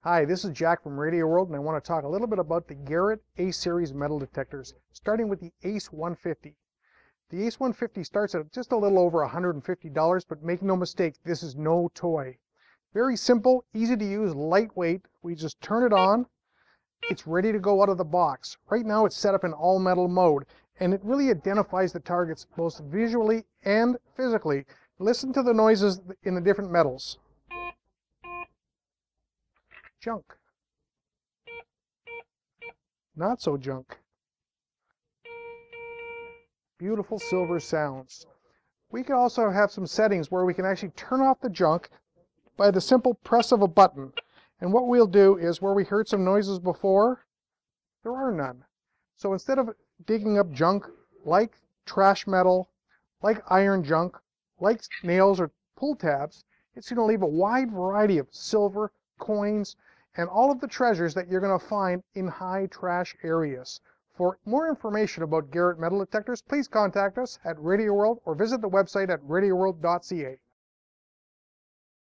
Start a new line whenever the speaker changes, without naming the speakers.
Hi, this is Jack from Radio World, and I want to talk a little bit about the Garrett A-Series metal detectors, starting with the ACE 150. The ACE 150 starts at just a little over $150, but make no mistake, this is no toy. Very simple, easy to use, lightweight. We just turn it on. It's ready to go out of the box. Right now it's set up in all metal mode, and it really identifies the targets both visually and physically. Listen to the noises in the different metals. Junk. Not so junk. Beautiful silver sounds. We can also have some settings where we can actually turn off the junk by the simple press of a button. And what we'll do is, where we heard some noises before, there are none. So instead of digging up junk like trash metal, like iron junk, like nails or pull tabs, it's going to leave a wide variety of silver, coins, and all of the treasures that you're going to find in high trash areas. For more information about Garrett metal detectors, please contact us at Radio World or visit the website at radioworld.ca.